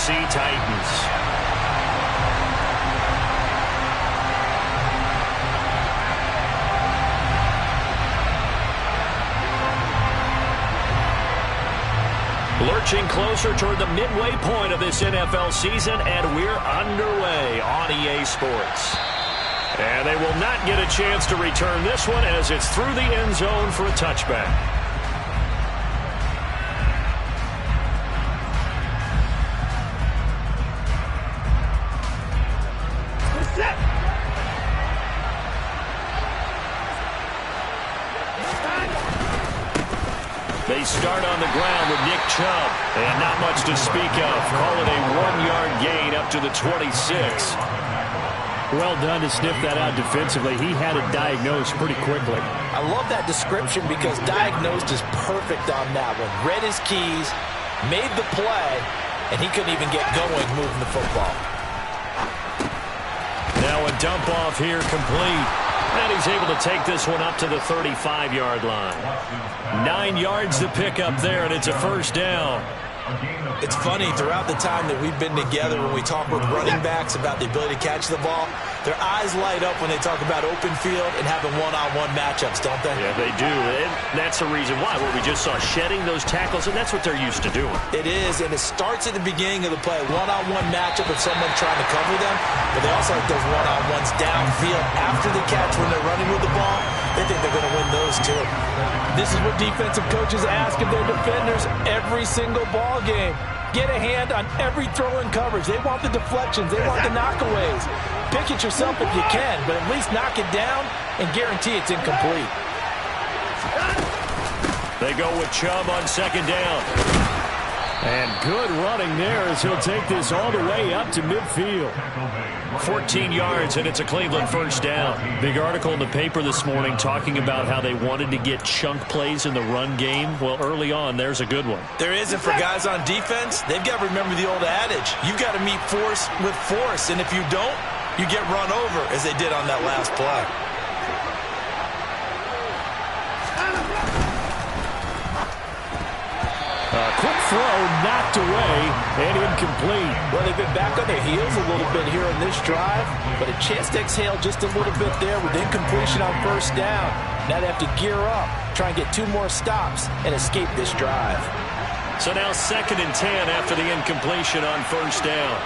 Tennessee Titans. Lurching closer toward the midway point of this NFL season, and we're underway on EA Sports. And they will not get a chance to return this one as it's through the end zone for a touchback. They start on the ground with Nick Chubb, and not much to speak of. Call it a 1-yard gain up to the 26. Well done to sniff that out defensively. He had it diagnosed pretty quickly. I love that description because diagnosed is perfect on that one. Read his keys, made the play, and he couldn't even get going moving the football. Now a dump off here complete. And he's able to take this one up to the 35-yard line. 9 yards to pick up there, and it's a first down. It's funny, throughout the time that we've been together, when we talk with running backs about the ability to catch the ball, their eyes light up when they talk about open field and having one-on-one matchups, don't they? Yeah, they do. And that's the reason why, where we just saw shedding those tackles, and that's what they're used to doing. It is, and it starts at the beginning of the play. One-on-one matchup of someone trying to cover them, but they also like those one-on-ones downfield after the catch when they're running with the ball. They think they're going to win those, too. This is what defensive coaches ask of their defenders every single ball game. Get a hand on every throw in coverage. They want the deflections. They want the knockaways. Pick it yourself if you can, but at least knock it down and guarantee it's incomplete. They go with Chubb on second down. And good running there as he'll take this all the way up to midfield. 14 yards, and it's a Cleveland first down. Big article in the paper this morning talking about how they wanted to get chunk plays in the run game. Well, early on, there's a good one. There isn't for guys on defense. They've got to remember the old adage. You've got to meet force with force, and if you don't, you get run over, as they did on that last play. Quick throw knocked away and incomplete. Well, they've been back on their heels a little bit here on this drive, but a chance to exhale just a little bit there with incompletion on first down. Now they have to gear up, try and get 2 more stops, and escape this drive. So now 2nd and 10 after the incompletion on first down.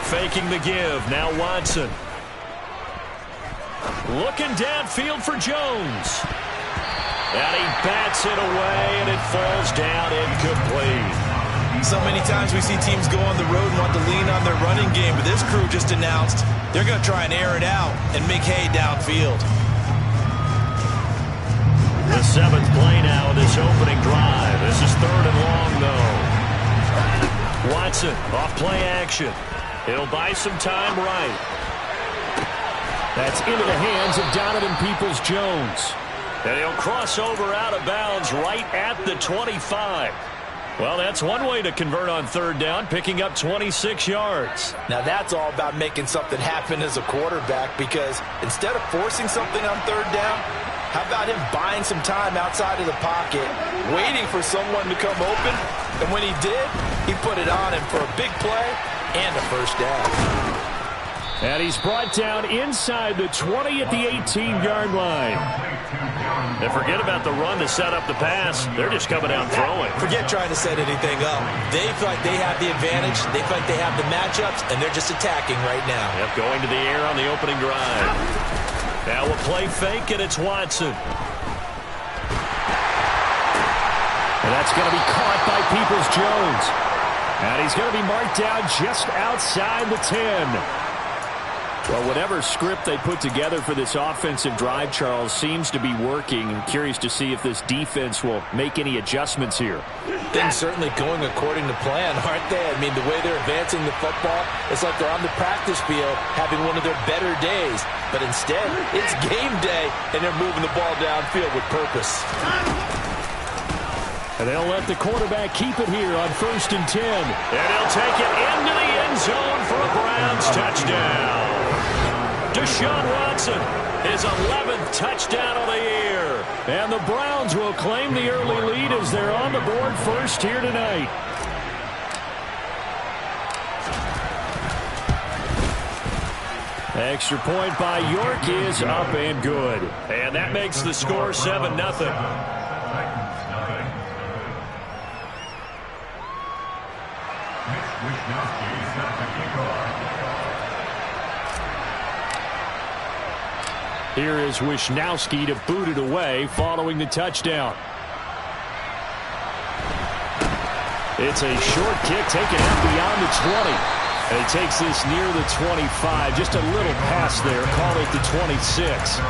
Faking the give. Now Watson. Looking downfield for Jones. And he bats it away, and it falls down incomplete. So many times we see teams go on the road and want to lean on their running game, but this crew just announced they're going to try and air it out and make hay downfield. The 7th play now of this opening drive. This is 3rd and long, though. Watson off play action. He'll buy some time right. That's into the hands of Donovan Peoples-Jones. And he'll cross over out of bounds right at the 25. Well, that's one way to convert on 3rd down, picking up 26 yards. Now that's all about making something happen as a quarterback, because instead of forcing something on 3rd down, how about him buying some time outside of the pocket, waiting for someone to come open, and when he did, he put it on him for a big play and a first down. And he's brought down inside the 20 at the 18-yard line. And forget about the run to set up the pass. They're just coming out throwing. Forget trying to set anything up. They feel like they have the advantage. They feel like they have the matchups, and they're just attacking right now. Yep, going to the air on the opening drive. Now a play fake, and it's Watson. And that's going to be caught by Peoples-Jones. And he's going to be marked down just outside the 10. Well, whatever script they put together for this offensive drive, Charles, seems to be working. I'm curious to see if this defense will make any adjustments here. Things certainly going according to plan, aren't they? I mean, the way they're advancing the football, it's like they're on the practice field having one of their better days. But instead, it's game day, and they're moving the ball downfield with purpose. And they'll let the quarterback keep it here on 1st and 10. And he'll take it into the end zone for a Browns touchdown. Deshaun Watson, his 11th touchdown of the year. And the Browns will claim the early lead as they're on the board first here tonight. Extra point by York is up and good. And that makes the score 7-0. Here is Wisnowski to boot it away following the touchdown. It's a short kick taken out beyond the 20. And he takes this near the 25. Just a little pass there. Call it the 26.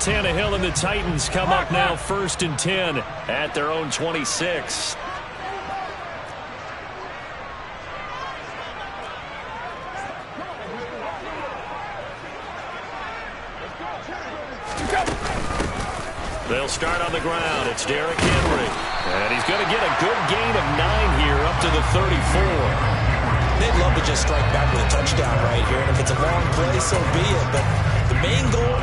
Tannehill and the Titans come up now 1st and 10 at their own 26. They'll start on the ground. It's Derrick Henry. And he's going to get a good gain of 9 here up to the 34. They'd love to just strike back with a touchdown right here. And if it's a long play, so be it. But the main goal,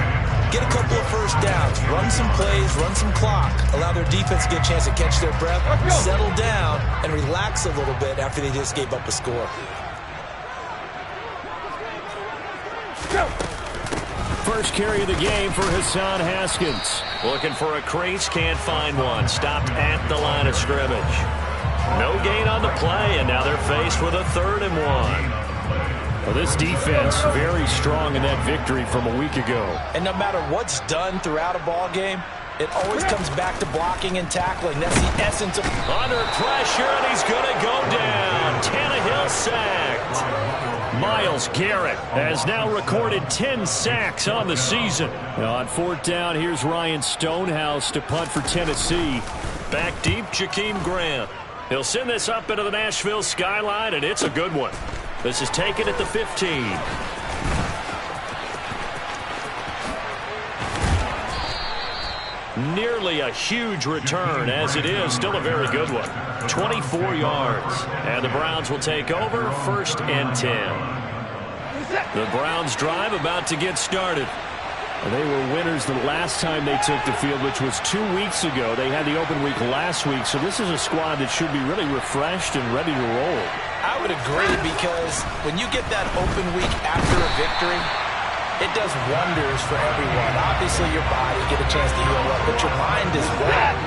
get a couple of first downs, run some plays, run some clock, allow their defense to get a chance to catch their breath, settle down, and relax a little bit after they just gave up a score. First carry of the game for Hassan Haskins. Looking for a crease, can't find one. Stopped at the line of scrimmage. No gain on the play, and now they're faced with a 3rd and 1. Well, this defense very strong in that victory from a week ago. And no matter what's done throughout a ball game, it always comes back to blocking and tackling. That's the essence of... Under pressure, and he's going to go down. Tannehill sacked. Myles Garrett has now recorded 10 sacks on the season. Now on 4th down, here's Ryan Stonehouse to punt for Tennessee. Back deep, Jakeem Grant. He'll send this up into the Nashville skyline, and it's a good one. This is taken at the 15. Nearly a huge return, as it is still a very good one. 24 yards. And the Browns will take over 1st and 10. The Browns drive about to get started. They were winners the last time they took the field, which was 2 weeks ago. They had the open week last week, so this is a squad that should be really refreshed and ready to roll. I would agree, because when you get that open week after a victory, it does wonders for everyone. Obviously, your body get a chance to heal up, but your mind as well.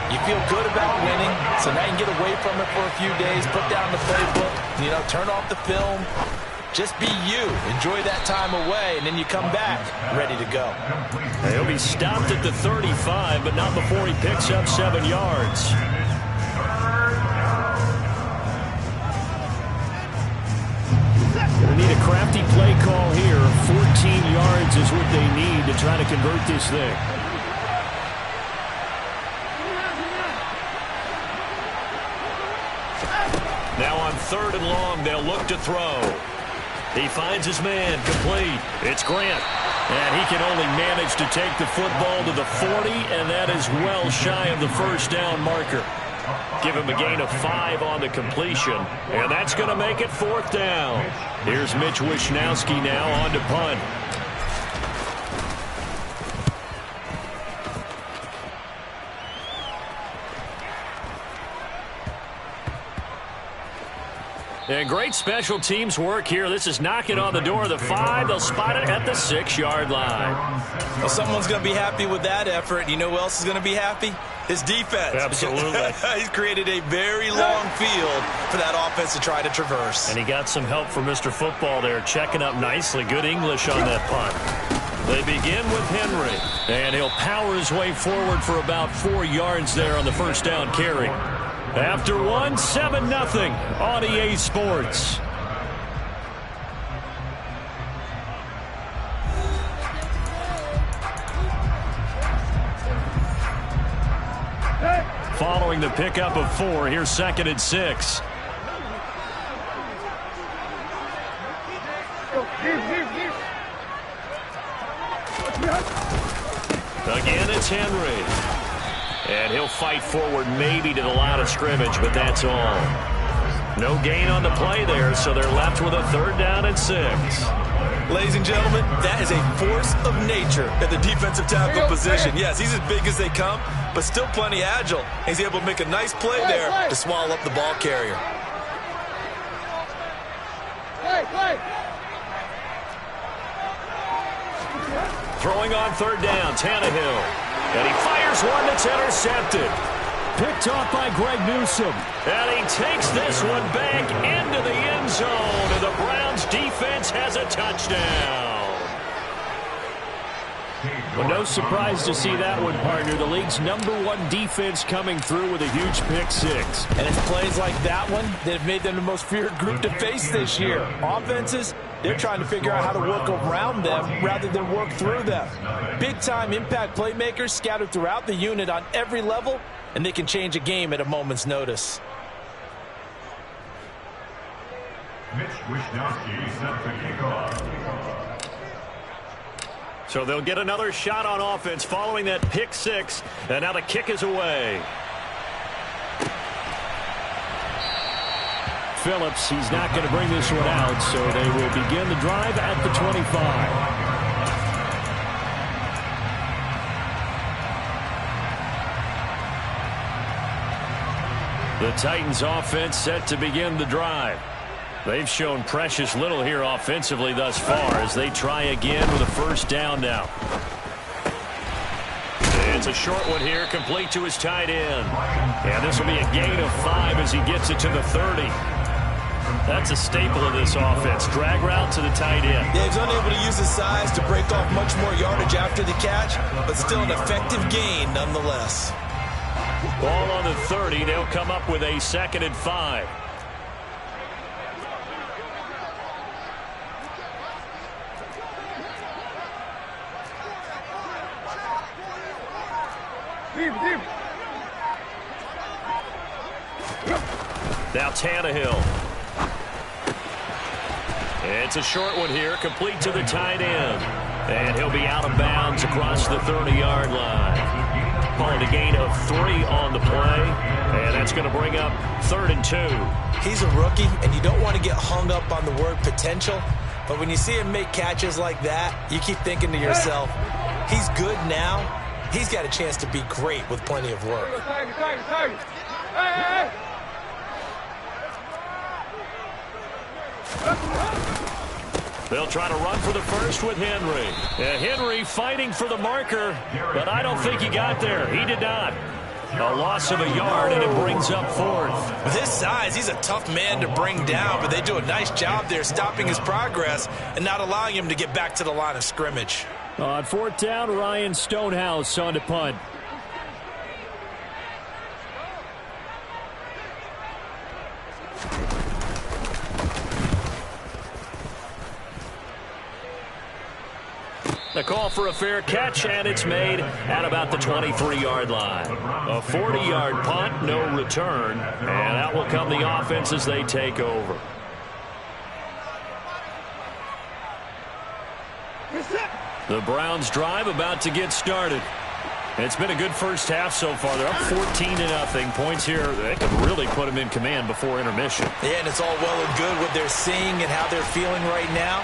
You feel good about winning, so now you can get away from it for a few days, put down the playbook, turn off the film. Just be you. Enjoy that time away, and then you come back ready to go. He'll be stopped at the 35, but not before he picks up 7 yards. They need a crafty play call here. 14 yards is what they need to try to convert this thing. Now on 3rd and long, they'll look to throw. He finds his man, complete. It's Grant. And he can only manage to take the football to the 40, and that is well shy of the 1st down marker. Give him a gain of 5 on the completion, and that's going to make it 4th down. Here's Mitch Wisnowski now on to punt. And great special teams work here. This is knocking on the door of the 5. They'll spot it at the 6-yard line. Well, someone's going to be happy with that effort. You know who else is going to be happy? His defense. Absolutely. He's created a very long field for that offense to try to traverse. And he got some help from Mr. Football there, checking up nicely. Good English on that punt. They begin with Henry. And he'll power his way forward for about 4 yards there on the 1st down carry. After one, 7-0 on EA Sports. Following the pickup of 4, here's 2nd and 6. Again, it's Henry. And he'll fight forward maybe to the line of scrimmage, but that's all. No gain on the play there, so they're left with a 3rd down and 6. Ladies and gentlemen, that is a force of nature at the defensive tackle position. Yes, he's as big as they come, but still plenty agile. He's able to make a nice play there to swallow up the ball carrier. Throwing on 3rd down, Tannehill. And he fires one that's intercepted. Picked off by Greg Newsome. And he takes this one back into the end zone. And the Browns defense has a touchdown. Well, no surprise to see that one, partner. The league's #1 defense coming through with a huge pick 6. And it's plays like that one that have made them the most feared group to face this year. Offenses, they're trying to figure out how to work around them rather than work through them. Big-time impact playmakers scattered throughout the unit on every level, and they can change a game at a moment's notice. Mitch Wishnowsky set the kickoff. So they'll get another shot on offense following that pick 6. And now the kick is away. Phillips, he's not going to bring this one out, so they will begin the drive at the 25. The Titans offense set to begin the drive. They've shown precious little here offensively thus far as they try again with a 1st down now. It's a short one here, complete to his tight end. And this will be a gain of 5 as he gets it to the 30. That's a staple of this offense. Drag route to the tight end. Yeah, he's unable to use his size to break off much more yardage after the catch, but still an effective gain nonetheless. Ball on the 30. They'll come up with a 2nd and 5. Now Tannehill. It's a short one here, complete to the tight end. And he'll be out of bounds across the 30-yard line. Called a gain of 3 on the play. And that's going to bring up 3rd and 2. He's a rookie, and you don't want to get hung up on the word potential. But when you see him make catches like that, you keep thinking to yourself, he's good now. He's got a chance to be great with plenty of work. They'll try to run for the 1st with Henry. Henry fighting for the marker, but I don't think he got there. He did not. A loss of a yard, and it brings up 4th. With his size, he's a tough man to bring down, but they do a nice job there stopping his progress and not allowing him to get back to the line of scrimmage. On 4th down, Ryan Stonehouse on to punt. The call for a fair catch, and it's made at about the 23-yard line. A 40-yard punt, no return, and out will come the offense as they take over. The Browns drive about to get started. It's been a good first half so far. They're up 14-0. Points here, they can really put them in command before intermission. Yeah, and it's all well and good what they're seeing and how they're feeling right now.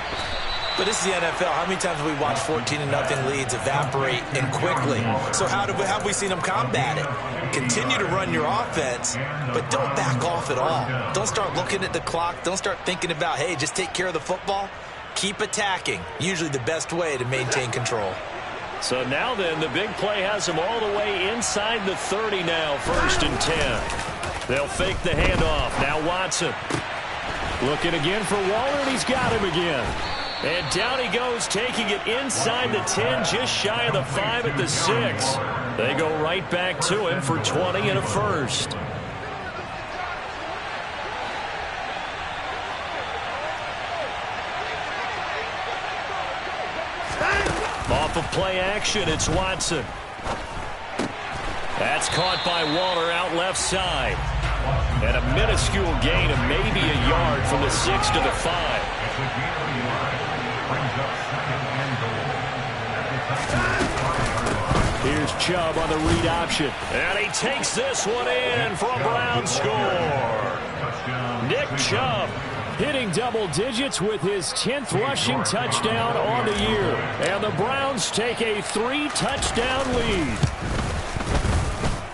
But this is the NFL. How many times have we watched 14-0 leads evaporate and quickly? So how have we seen them combat it? Continue to run your offense, but don't back off at all. Don't start looking at the clock. Don't start thinking about, hey, just take care of the football. Keep attacking. Usually the best way to maintain control. So now then, the big play has them all the way inside the 30 now, 1st and 10. They'll fake the handoff. Now Watson. Looking again for Waller, and he's got him again. And down he goes, taking it inside the 10, just shy of the 5 at the 6. They go right back to him for 20 and a 1st. Off of play action, it's Watson. That's caught by Waller out left side. And a minuscule gain of maybe a yard from the 6 to the 5. Here's Chubb on the read option. And he takes this one in for a Brown score. Nick Chubb hitting double digits with his 10th rushing touchdown on the year. And the Browns take a 3-touchdown lead.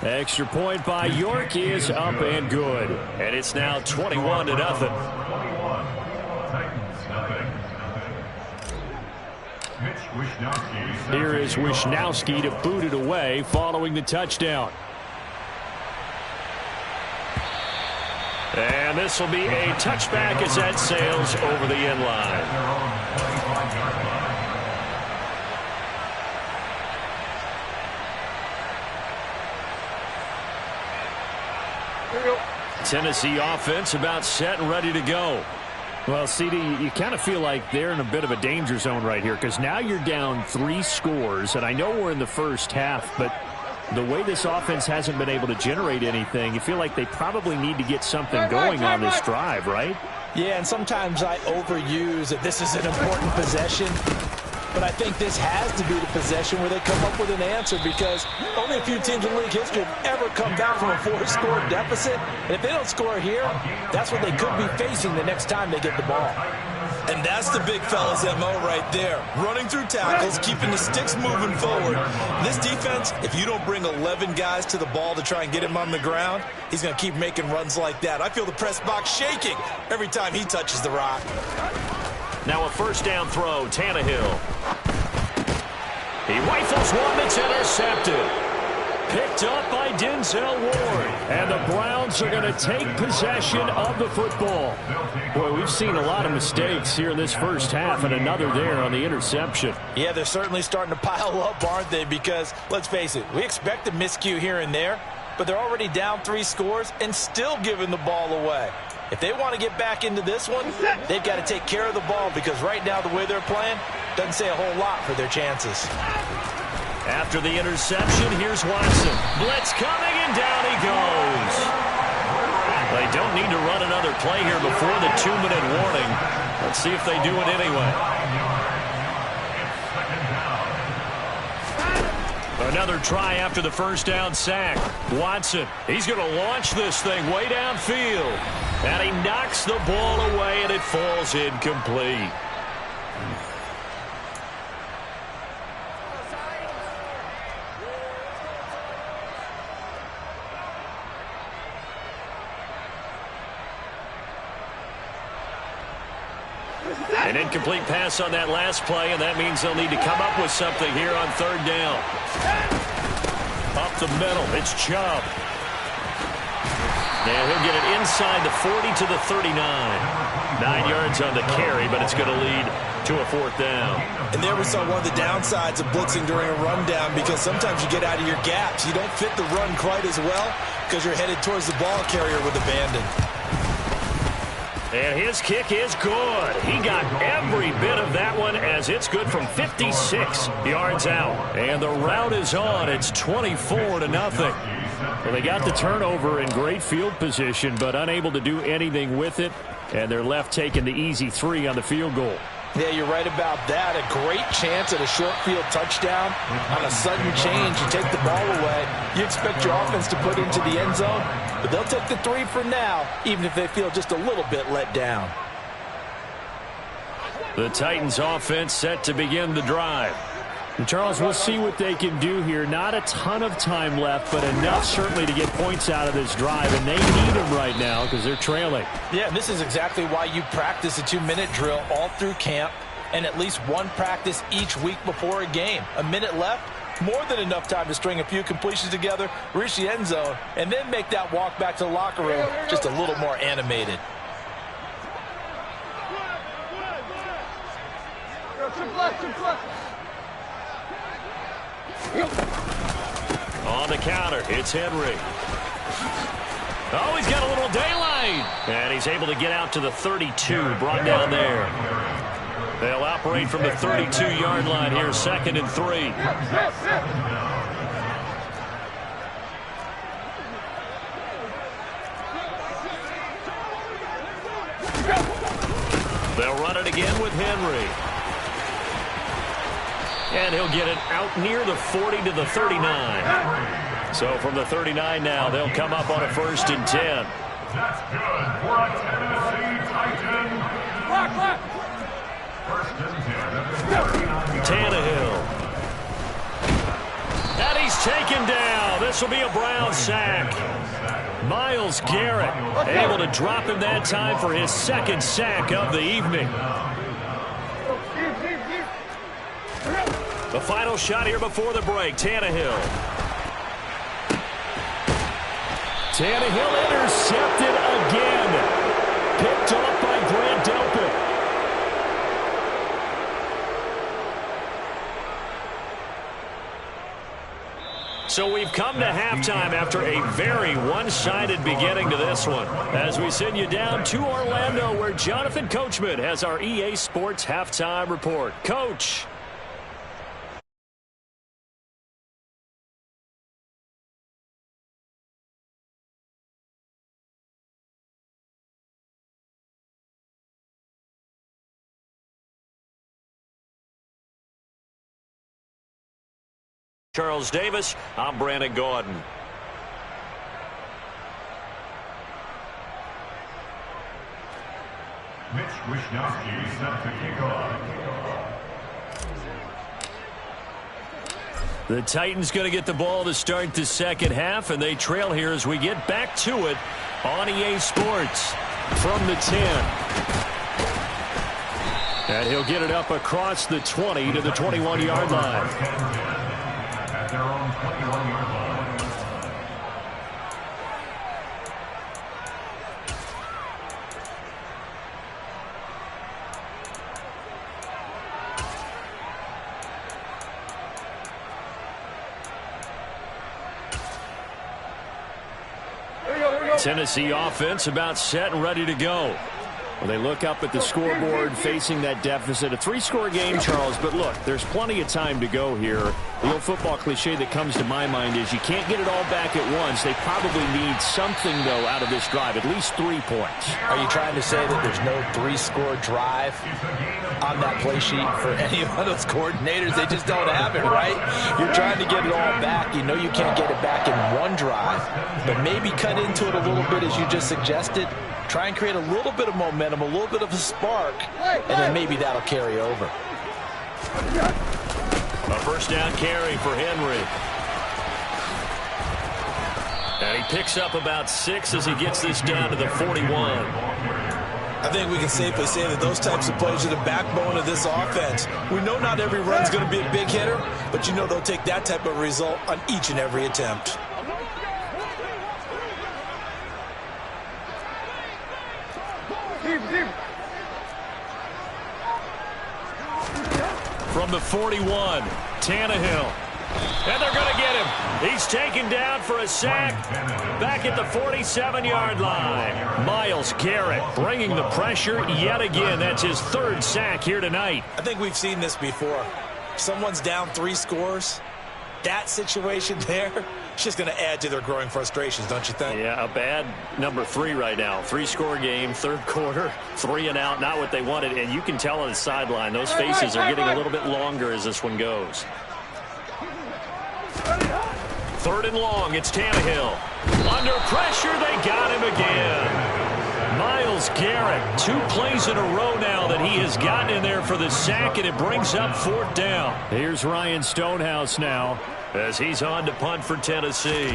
Extra point by York is up and good. And it's now 21-0. Here is Wishnowski to boot it away following the touchdown. And this will be a touchback as that sails over the end line. Tennessee offense about set and ready to go. Well, CD, you kind of feel like they're in a bit of a danger zone right here because now you're down 3 scores, and I know we're in the first half, but the way this offense hasn't been able to generate anything, you feel like they probably need to get something going on this drive, right? Yeah, and sometimes I overuse that this is an important possession. But I think this has to be the possession where they come up with an answer because only a few teams in league history have ever come back from a 4-score deficit. And if they don't score here, that's what they could be facing the next time they get the ball. And that's the big fella's MO right there. Running through tackles, keeping the sticks moving forward. This defense, if you don't bring 11 guys to the ball to try and get him on the ground, he's going to keep making runs like that. I feel the press box shaking every time he touches the rock. Now a first down throw, Tannehill. He rifles one that's intercepted. Picked up by Denzel Ward. And the Browns are going to take possession of the football. Boy, we've seen a lot of mistakes here in this first half, and another there on the interception. Yeah, they're certainly starting to pile up, aren't they? Because, let's face it, we expect a miscue here and there, but they're already down 3 scores and still giving the ball away. If they want to get back into this one, they've got to take care of the ball because right now the way they're playing doesn't say a whole lot for their chances. After the interception, here's Watson. Blitz coming, and down he goes. They don't need to run another play here before the 2-minute warning. Let's see if they do it anyway. Another try after the first down sack. Watson, he's going to launch this thing way downfield. And he knocks the ball away, and it falls incomplete. An incomplete pass on that last play, and that means they'll need to come up with something here on third down. Up the middle, it's Chubb. Now he'll get it inside the 40 to the 39. 9 yards on the carry, but it's going to lead to a 4th down. And there we saw one of the downsides of blitzing during a rundown because sometimes you get out of your gaps. You don't fit the run quite as well because you're headed towards the ball carrier with abandon. And his kick is good. He got every bit of that one as it's good from 56 yards out. And the route is on. It's 24-0. Well, they got the turnover in great field position, but unable to do anything with it. And they're left taking the easy 3 on the field goal. Yeah, you're right about that. A great chance at a short field touchdown. On a sudden change, you take the ball away. You expect your offense to put into the end zone, but they'll take the 3 for now, even if they feel just a little bit let down. The Titans offense set to begin the drive. And Charles, we'll see what they can do here. Not a ton of time left, but enough certainly to get points out of this drive, and they need them right now because they're trailing. Yeah, and this is exactly why you practice a 2-minute drill all through camp and at least one practice each week before a game. A minute left, more than enough time to string a few completions together, reach the end zone, and then make that walk back to the locker room just a little more animated. On the counter, it's Henry. Oh, he's got a little daylight. And he's able to get out to the 32, brought down there. They'll operate from the 32-yard line here, 2nd and 3. They'll run it again with Henry. And he'll get it out near the 40 to the 39. So from the 39 now, they'll come up on a 1st and 10. That's good for a Tennessee Titan. First and 10. Tannehill. And he's taken down. This will be a Brown sack. Myles Garrett able to drop him that time for his 2nd sack of the evening. The final shot here before the break. Tannehill. Tannehill intercepted again. Picked off by Grant Delpit. So we've come to halftime after a very one-sided beginning to this one. As we send you down to Orlando, where Jonathan Coachman has our EA Sports halftime report. Coach. Charles Davis, I'm Brandon Gordon. Mitch Wishnowsky set to kick off. The Titans going to get the ball to start the second half, and they trail here as we get back to it on EA Sports from the 10. And he'll get it up across the 20 to the 21-yard line. At their own 21-yard line. Tennessee offense about set and ready to go. Well, they look up at the scoreboard facing that deficit. A 3-score game, Charles, but look, there's plenty of time to go here. The old football cliche that comes to my mind is you can't get it all back at once. They probably need something, though, out of this drive, at least 3 points. Are you trying to say that there's no 3-score drive on that play sheet for any of those coordinators? They just don't have it, right? You're trying to get it all back. You know you can't get it back in one drive, but maybe cut into it a little bit as you just suggested. Try and create a little bit of momentum, a little bit of a spark, and then maybe that'll carry over. A first down carry for Henry. And he picks up about 6 as he gets this down to the 41. I think we can safely say that those types of plays are the backbone of this offense. We know not every run's going to be a big hitter, but you know they'll take that type of result on each and every attempt. From the 41, Tannehill. And they're going to get him. He's taken down for a sack back at the 47-yard line. Myles Garrett bringing the pressure yet again. That's his 3rd sack here tonight. I think we've seen this before. Someone's down 3 scores. That situation there, it's just going to add to their growing frustrations, don't you think? Yeah, a bad number 3 right now. 3-score game, 3rd quarter, 3 and out, not what they wanted. And you can tell on the sideline, those faces are getting a little bit longer as this one goes. 3rd and long, it's Tannehill. Under pressure, they got him again. Myles Garrett, 2 plays in a row now that he has gotten in there for the sack, and it brings up 4th down. Here's Ryan Stonehouse now as he's on to punt for Tennessee.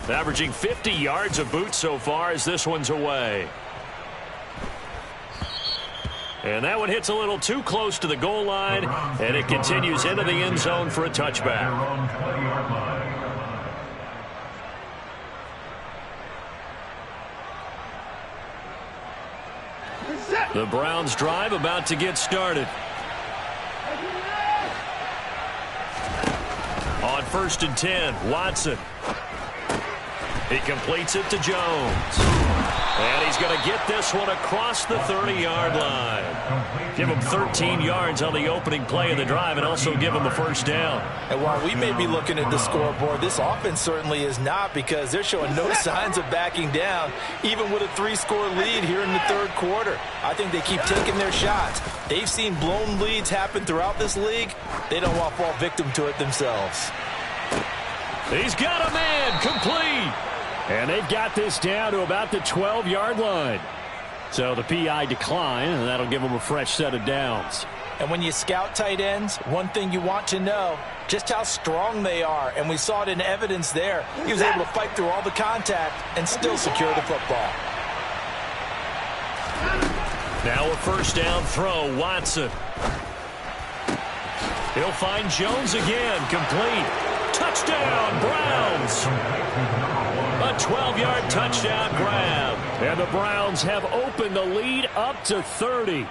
Averaging 50 yards of boot so far as this one's away. And that one hits a little too close to the goal line, and it continues into the end zone for a touchback. The Browns drive about to get started. On 1st and 10, Watson. He completes it to Jones. And he's going to get this one across the 30-yard line. Give him 13 yards on the opening play of the drive and also give him a first down. And while we may be looking at the scoreboard, this offense certainly is not, because they're showing no signs of backing down, even with a 3-score lead here in the third quarter. I think they keep taking their shots. They've seen blown leads happen throughout this league. They don't want to fall victim to it themselves. He's got a man, complete. And they've got this down to about the 12-yard line. So the PI decline, and that'll give them a fresh set of downs. And when you scout tight ends, one thing you want to know, just how strong they are. And we saw it in evidence there. He was able to fight through all the contact and still secure the football. Now a first down throw, Watson. He'll find Jones again, complete. Touchdown, Browns. A 12-yard touchdown grab. And the Browns have opened the lead up to 30.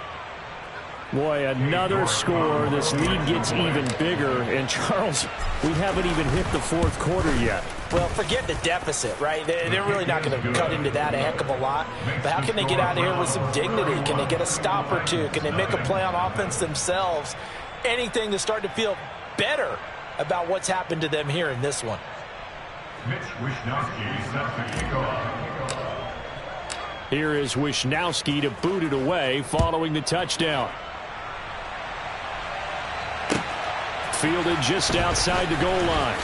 Boy, another score. This lead gets even bigger. And, Charles, we haven't even hit the fourth quarter yet. Well, forget the deficit, right? They're really not going to cut into that a heck of a lot. But how can they get out of here with some dignity? Can they get a stop or two? Can they make a play on offense themselves? Anything to start to feel better about what's happened to them here in this one. Here is Wisnowski to boot it away following the touchdown. Fielded just outside the goal line.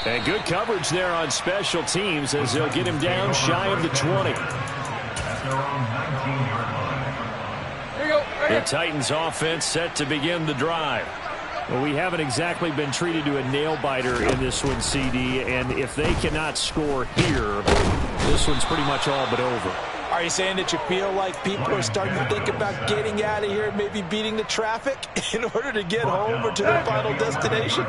And good coverage there on special teams as they'll get him down shy of the 20. The Titans offense set to begin the drive. Well, we haven't exactly been treated to a nail-biter in this one, CD, and if they cannot score here, this one's pretty much all but over. Are you saying that you feel like people are starting to think about getting out of here and maybe beating the traffic in order to get home or to their final destination?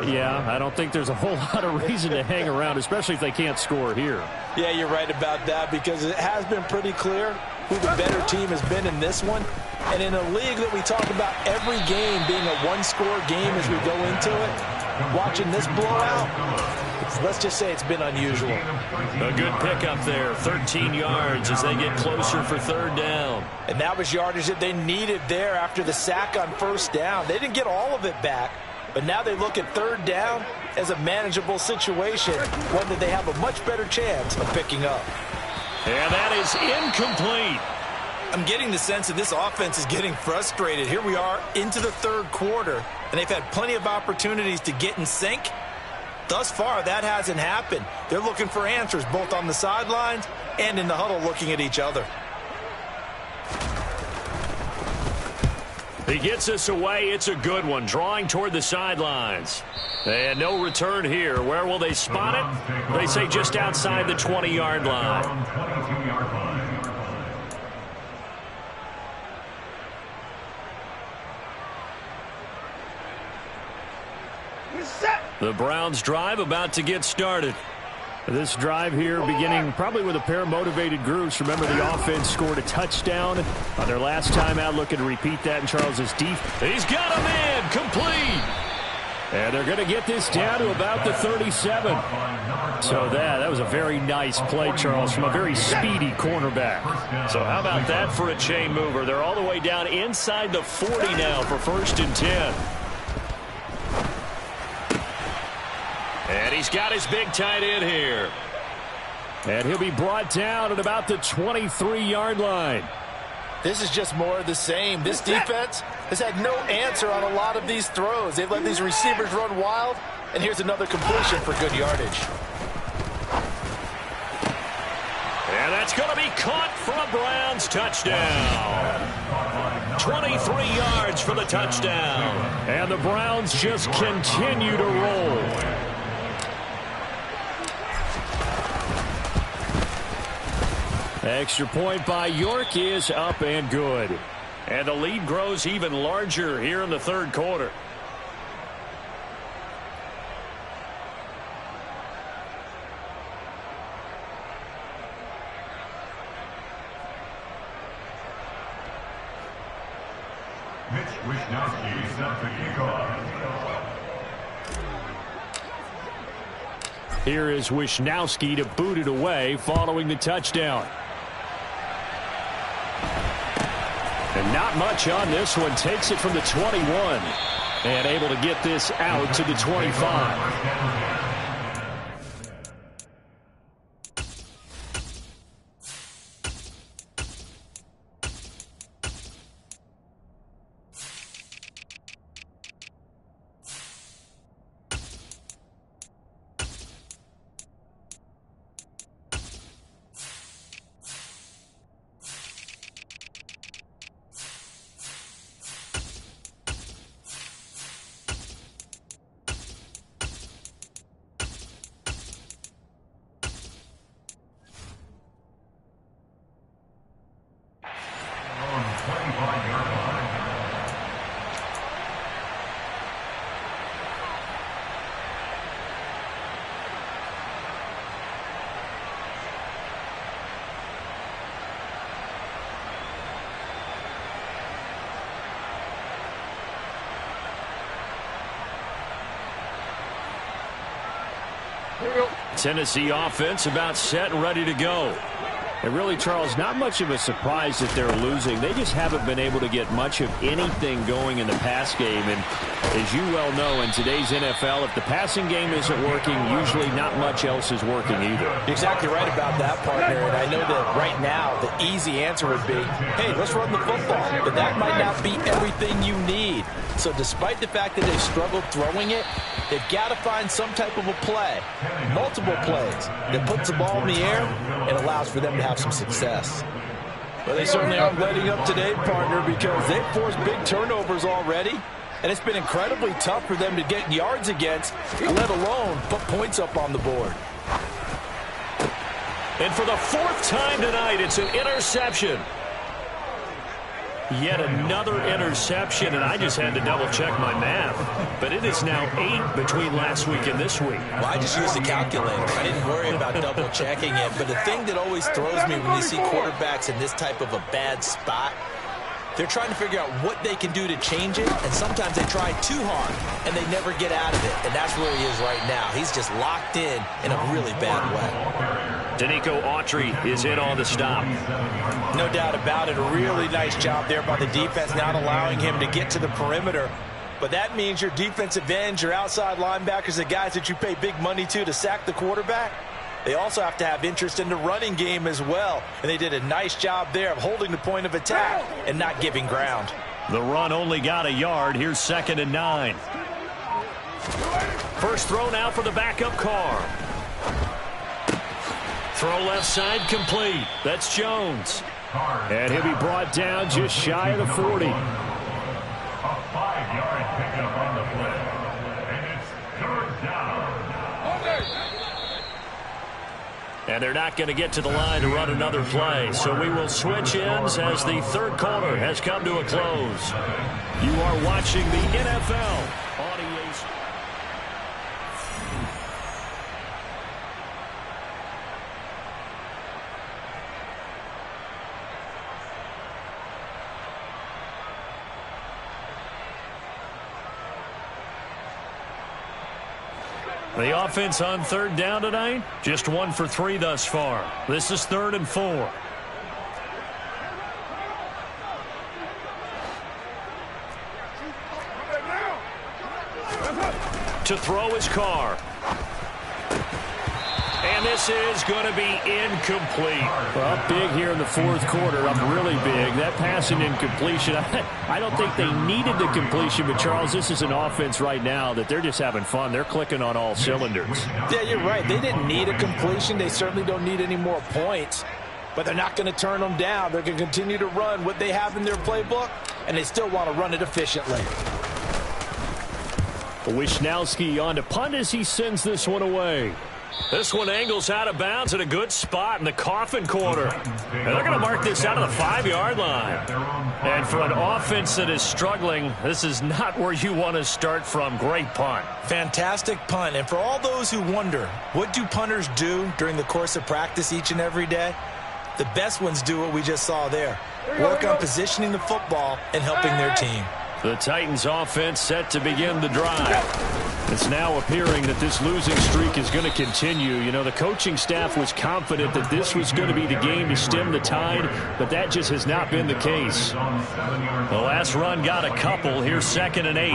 Yeah, I don't think there's a whole lot of reason to hang around, especially if they can't score here. Yeah, you're right about that, because it has been pretty clear who the better team has been in this one. And in a league that we talk about every game being a one-score game as we go into it, watching this blowout, let's just say it's been unusual. A good pickup there, 13 yards as they get closer for third down. And that was yardage that they needed there after the sack on first down. They didn't get all of it back, but now they look at third down as a manageable situation, one that they have a much better chance of picking up. And that is incomplete. I'm getting the sense that this offense is getting frustrated. Here we are into the third quarter, and they've had plenty of opportunities to get in sync. Thus far, that hasn't happened. They're looking for answers both on the sidelines and in the huddle looking at each other. He gets us away. It's a good one, drawing toward the sidelines. And no return here. Where will they spot it? They say just outside the 20-yard line. The Browns drive about to get started. This drive here beginning probably with a pair of motivated groups. Remember, the offense scored a touchdown on their last time out, looking to repeat that in Charles's defense. He's got a man, complete. And they're going to get this down to about the 37. So that was a very nice play, Charles, from a very speedy cornerback. So how about that for a chain mover? They're all the way down inside the 40 now for 1st and 10. And he's got his big tight end here. And he'll be brought down at about the 23-yard line. This is just more of the same. This defense has had no answer on a lot of these throws. They've let these receivers run wild, and here's another completion for good yardage. And that's going to be caught for a Browns touchdown. 23 yards for the touchdown. And the Browns just continue to roll. Extra point by York is up and good. And the lead grows even larger here in the third quarter. Mitch Wisnowski set the kickoff. Here is Wisnowski to boot it away following the touchdown. And not much on this one. Takes it from the 21 and able to get this out to the 25. Tennessee offense about set and ready to go. And really, Charles, not much of a surprise that they're losing. They just haven't been able to get much of anything going in the pass game. And as you well know, in today's NFL, if the passing game isn't working, usually not much else is working either. You're exactly right about that, partner. And I know that right now the easy answer would be, hey, let's run the football. But that might not be everything you need. So despite the fact that they've struggled throwing it, they've got to find some type of a play, multiple plays, that puts the ball in the air and allows for them to have some success. Well, they certainly aren't letting up today, partner, because they've forced big turnovers already, and it's been incredibly tough for them to get yards against, let alone put points up on the board. And for the fourth time tonight, it's an interception. Yet another interception, and I just had to double-check my math. But it is now 8 between last week and this week. Well, I just used the calculator. I didn't worry about double-checking it. But the thing that always throws me when you see quarterbacks in this type of a bad spot, they're trying to figure out what they can do to change it, and sometimes they try too hard, and they never get out of it. And that's where he is right now. He's just locked in a really bad way. Danico Autry is in on the stop. No doubt about it. A really nice job there by the defense, not allowing him to get to the perimeter. But that means your defensive ends, your outside linebackers, the guys that you pay big money to sack the quarterback, they also have to have interest in the running game as well. And they did a nice job there of holding the point of attack and not giving ground. The run only got a yard. Here's 2nd and 9. First throw now for the backup Carr. Throw left side complete. That's Jones. And he'll be brought down just shy of the 40. A 5-yard pickup on the play. And it's 3rd down. And they're not going to get to the line to run another play. So we will switch ends as the third quarter has come to a close. You are watching the NFL on EA Sports. The offense on 3rd down tonight, just 1 for 3 thus far. This is 3rd and 4. To throw his Carr. And this is going to be incomplete. Well, big here in the 4th quarter. Up really big. That passing incompletion, I don't think they needed the completion, but Charles, this is an offense right now that they're just having fun. They're clicking on all cylinders. Yeah, you're right. They didn't need a completion. They certainly don't need any more points, but they're not going to turn them down. They're going to continue to run what they have in their playbook, and they still want to run it efficiently. Wisnowski on to punt as he sends this one away. This one angles out of bounds at a good spot in the coffin corner. And they're going to mark this out of the 5-yard line. And for an offense that is struggling, this is not where you want to start from. Great punt. Fantastic punt. And for all those who wonder, what do punters do during the course of practice each and every day? The best ones do what we just saw there. Work on positioning the football and helping their team. The Titans offense set to begin the drive. It's now appearing that this losing streak is going to continue. You know, the coaching staff was confident that this was going to be the game to stem the tide, but that just has not been the case. The last run got a couple. Here's 2nd and 8.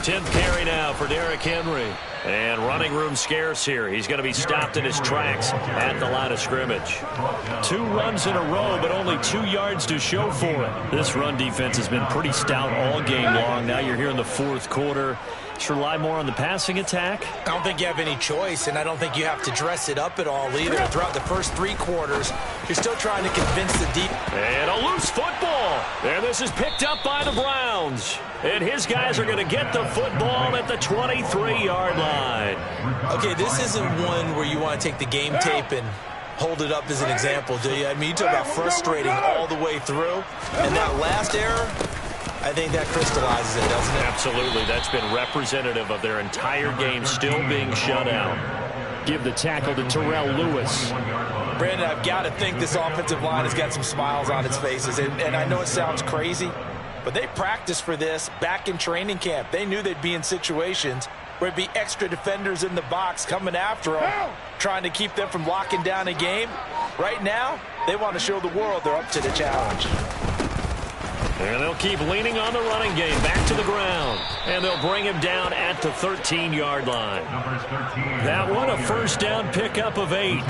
Tenth carry now for Derrick Henry. And running room scarce here. He's going to be stopped in his tracks at the line of scrimmage. 2 runs in a row, but only 2 yards to show for it. This run defense has been pretty stout all game long. Now you're here in the 4th quarter. Should rely more on the passing attack? I don't think you have any choice, and I don't think you have to dress it up at all either. Throughout the first 3 quarters, you're still trying to convince the deep. And a loose football. And this is picked up by the Browns. And his guys are going to get the football at the 23-yard line. Okay, this isn't one where you want to take the game tape and hold it up as an example, do you? I mean, you talk about frustrating all the way through. And that last error, I think that crystallizes it, doesn't it? Absolutely. That's been representative of their entire game still being shut out. Give the tackle to Terrell Lewis. Brandon, I've got to think this offensive line has got some smiles on its faces. And I know it sounds crazy, but they practiced for this back in training camp. They knew they'd be in situations where it'd be extra defenders in the box coming after them, trying to keep them from locking down a game. Right now, they want to show the world they're up to the challenge. And they'll keep leaning on the running game. Back to the ground. And they'll bring him down at the 13-yard line. That one a first down pickup of 8.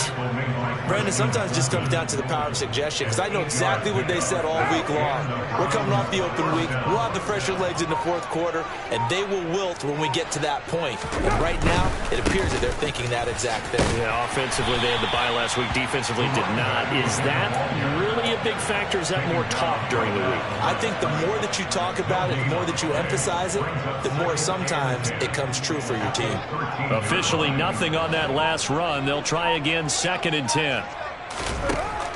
Brandon, sometimes it just comes down to the power of suggestion, because I know exactly what they said all week long. We're coming off the open week. We'll have the fresher legs in the 4th quarter, and they will wilt when we get to that point. And right now, it appears that they're thinking that exact thing. Yeah, offensively, they had the bye last week. Defensively, did not. Is that really a big factor? Is that more talk during the week? I think the more that you talk about it, the more that you emphasize it, the more sometimes it comes true for your team. Officially nothing on that last run. They'll try again, 2nd and 10.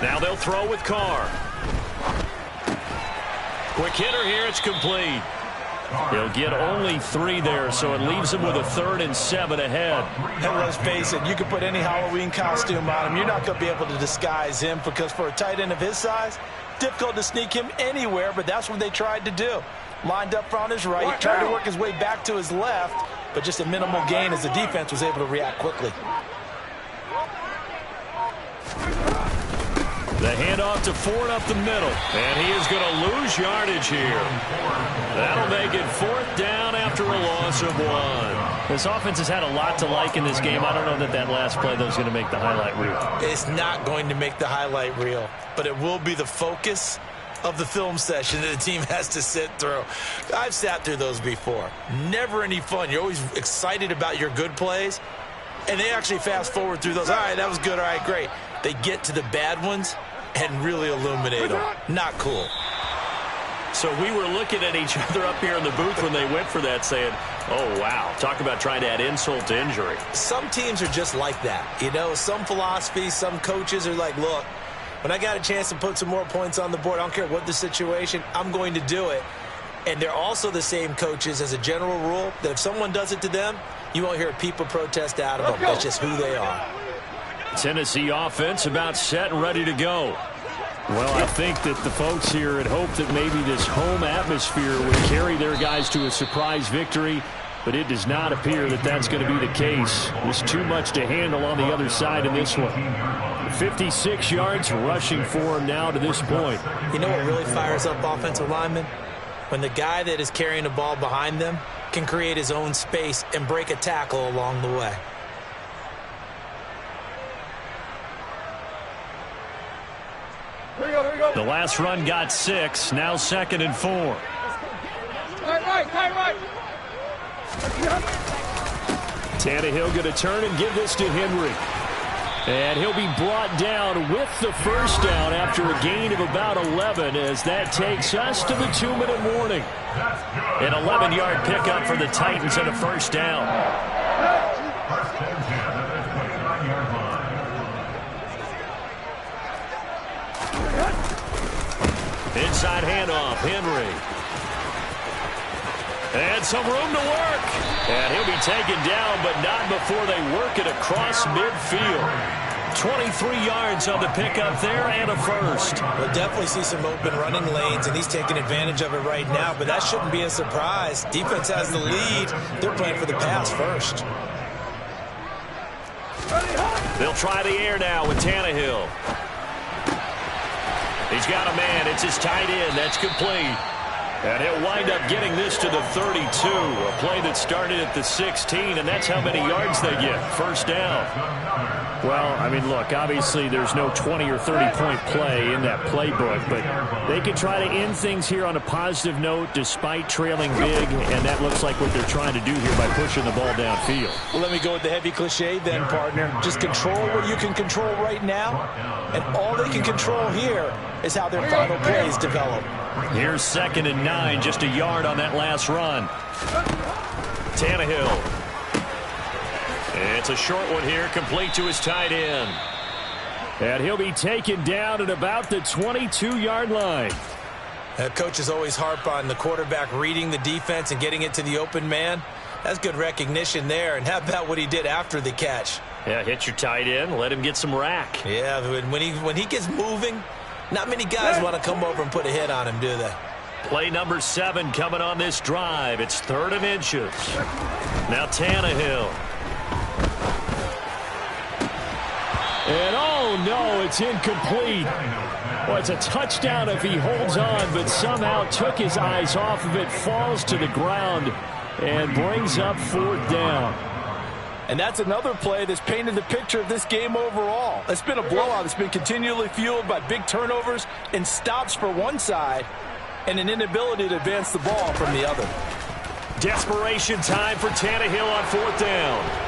Now they'll throw with Carr. Quick hitter here, it's complete. He'll get only 3 there, so it leaves him with a 3rd and 7 ahead. And let's face it, you can put any Halloween costume on him. You're not going to be able to disguise him, because for a tight end of his size, difficult to sneak him anywhere, but that's what they tried to do. Lined up on his right, tried to work his way back to his left, but just a minimal gain as the defense was able to react quickly. The handoff to Ford up the middle, and he is going to lose yardage here. That'll make it 4th down after a loss of 1. This offense has had a lot to like in this game. I don't know that that last play, though, is going to make the highlight reel. It's not going to make the highlight reel, but it will be the focus of the film session that the team has to sit through. I've sat through those before. Never any fun. You're always excited about your good plays, and they actually fast forward through those. All right, that was good. All right, great. They get to the bad ones and really illuminate them. Not cool. So we were looking at each other up here in the booth when they went for that, saying, oh, wow, talk about trying to add insult to injury. Some teams are just like that. You know, some philosophies, some coaches are like, look, when I got a chance to put some more points on the board, I don't care what the situation, I'm going to do it. And they're also the same coaches as a general rule that if someone does it to them, you won't hear people protest out of them. That's just who they are. Tennessee offense about set and ready to go. Well, I think that the folks here had hoped that maybe this home atmosphere would carry their guys to a surprise victory, but it does not appear that that's going to be the case. There's too much to handle on the other side in this one. 56 yards rushing for him now to this point. You know what really fires up offensive linemen? When the guy that is carrying the ball behind them can create his own space and break a tackle along the way. The last run got 6, now 2nd and 4. Right. Tannehill going to turn and give this to Henry. And he'll be brought down with the first down after a gain of about 11 as that takes us to the 2-minute warning. An 11-yard pickup for the Titans and a first down. Inside handoff, Henry. And some room to work. And he'll be taken down, but not before they work it across midfield. 23 yards on the pickup there and a first. We'll definitely see some open running lanes, and he's taking advantage of it right now, but that shouldn't be a surprise. Defense has the lead. They're playing for the pass first. They'll try the air now with Tannehill. He's got a man. It's his tight end. That's complete. And he'll wind up getting this to the 32. A play that started at the 16, and that's how many yards they get. First down. Well, I mean, look, obviously there's no 20 or 30-point play in that playbook, but they can try to end things here on a positive note despite trailing big, and that looks like what they're trying to do here by pushing the ball downfield. Well, let me go with the heavy cliche then, partner. Just control what you can control right now, and all they can control here is how their final plays develop. Here's 2nd and 9, just a yard on that last run. Tannehill. It's a short one here, complete to his tight end. And he'll be taken down at about the 22-yard line. Coaches always harp on the quarterback reading the defense and getting it to the open man. That's good recognition there. And how about what he did after the catch? Yeah, hit your tight end, let him get some rack. Yeah, when he gets moving, not many guys want to come over and put a hit on him, do they? Play number 7 coming on this drive. It's 3rd and inches. Now Tannehill. And oh no, it's incomplete. Well, it's a touchdown if he holds on, but somehow took his eyes off of it, falls to the ground, and brings up 4th down. And that's another play that's painted the picture of this game overall. It's been a blowout. It's been continually fueled by big turnovers and stops for one side and an inability to advance the ball from the other. Desperation time for Tannehill on 4th down.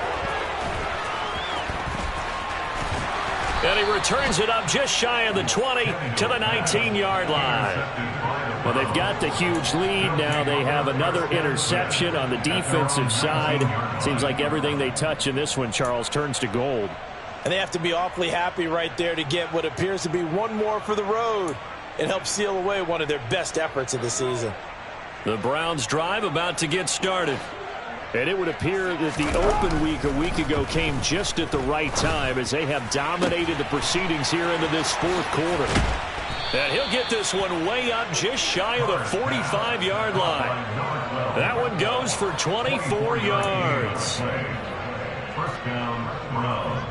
And he returns it up just shy of the 20 to the 19-yard line. Well, they've got the huge lead. Now they have another interception on the defensive side. Seems like everything they touch in this one, Charles, turns to gold. And they have to be awfully happy right there to get what appears to be one more for the road and help seal away one of their best efforts of the season. The Browns' drive about to get started. And it would appear that the open week a week ago came just at the right time as they have dominated the proceedings here into this 4th quarter. And he'll get this one way up just shy of the 45-yard line. That one goes for 24 yards. First down, run.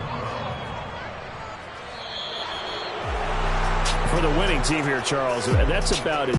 For the winning team here, Charles, that's about it.